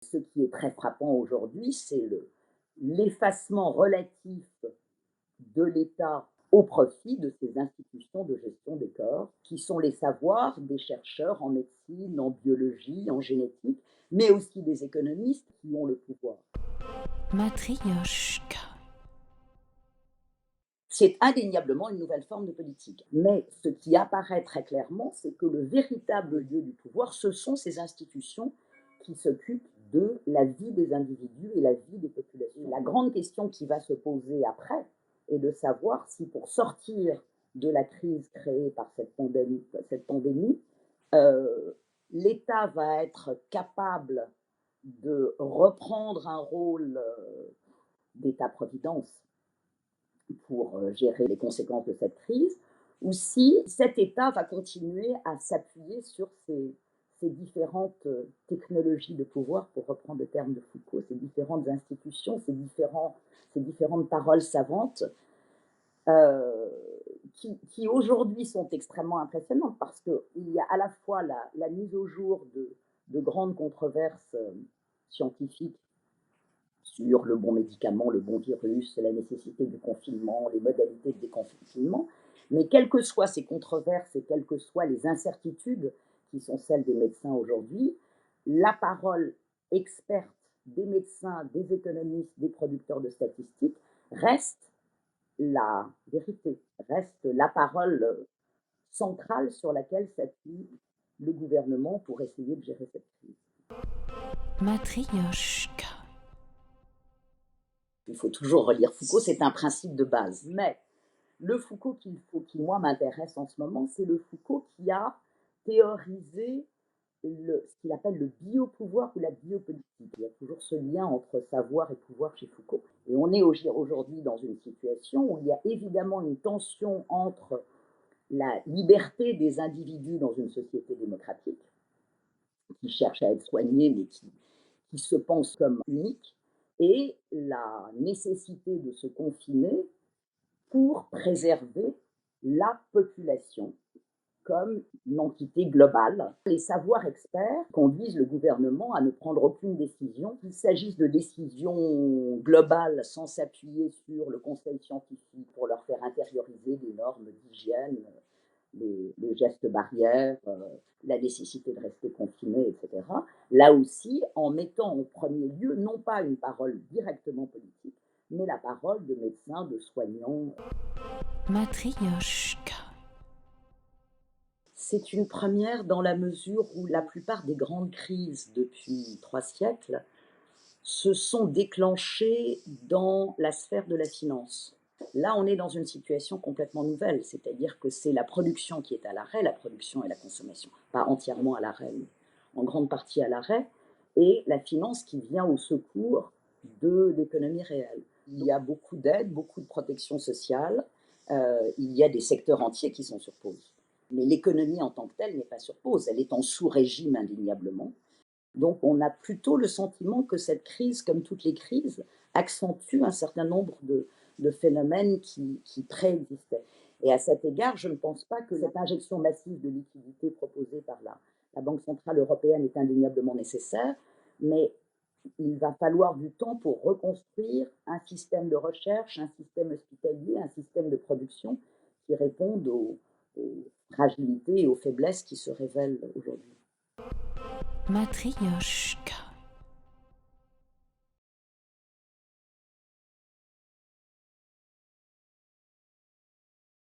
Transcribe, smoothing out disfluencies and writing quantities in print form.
Ce qui est très frappant aujourd'hui, c'est l'effacement relatif de l'État au profit de ces institutions de gestion des corps, qui sont les savoirs des chercheurs en médecine, en biologie, en génétique, mais aussi des économistes qui ont le pouvoir. Matryoshka. C'est indéniablement une nouvelle forme de politique. Mais ce qui apparaît très clairement, c'est que le véritable lieu du pouvoir, ce sont ces institutions qui s'occupent de la vie des individus et la vie des populations. La grande question qui va se poser après est de savoir si pour sortir de la crise créée par cette pandémie l'État va être capable de reprendre un rôle d'État-providence pour gérer les conséquences de cette crise, ou si cet État va continuer à s'appuyer sur ces différentes technologies de pouvoir, pour reprendre le terme de Foucault, ces différentes institutions, ces différentes paroles savantes, euh, qui aujourd'hui sont extrêmement impressionnantes parce qu'il y a à la fois la mise au jour de grandes controverses scientifiques sur le bon médicament, le bon virus, la nécessité du confinement, les modalités de déconfinement. Mais quelles que soient ces controverses et quelles que soient les incertitudes qui sont celles des médecins aujourd'hui, la parole experte des médecins, des économistes, des producteurs de statistiques reste la vérité, reste la parole centrale sur laquelle s'appuie le gouvernement pour essayer de gérer cette crise. Matryoshka. Il faut toujours relire Foucault, c'est un principe de base. Mais le Foucault qui moi, m'intéresse en ce moment, c'est le Foucault qui a théorisé ce qu'il appelle le biopouvoir ou la biopolitique. Il y a toujours ce lien entre savoir et pouvoir chez Foucault. Et on est aujourd'hui dans une situation où il y a évidemment une tension entre la liberté des individus dans une société démocratique, qui cherche à être soignée, mais qui se pense comme unique, et la nécessité de se confiner pour préserver la population comme une entité globale. Les savoirs experts conduisent le gouvernement à ne prendre aucune décision, qu'il s'agisse de décisions globales sans s'appuyer sur le conseil scientifique pour leur faire intérioriser des normes d'hygiène, les gestes barrières, la nécessité de rester confiné, etc. Là aussi, en mettant en premier lieu non pas une parole directement politique, mais la parole de médecins, de soignants. Matryoshka. C'est une première dans la mesure où la plupart des grandes crises depuis 3 siècles se sont déclenchées dans la sphère de la finance. Là, on est dans une situation complètement nouvelle, c'est-à-dire que c'est la production qui est à l'arrêt, la production et la consommation, pas entièrement à l'arrêt, mais en grande partie à l'arrêt, et la finance qui vient au secours de l'économie réelle. Il y a beaucoup d'aides, beaucoup de protection sociale, il y a des secteurs entiers qui sont sur pause. Mais l'économie en tant que telle n'est pas sur pause, elle est en sous-régime indéniablement. Donc on a plutôt le sentiment que cette crise, comme toutes les crises, accentue un certain nombre de phénomènes qui préexistaient. Et à cet égard, je ne pense pas que cette injection massive de liquidités proposée par la Banque centrale européenne est indéniablement nécessaire, mais il va falloir du temps pour reconstruire un système de recherche, un système hospitalier, un système de production qui répondent aux fragilités et aux faiblesses qui se révèlent aujourd'hui. Matryoshka.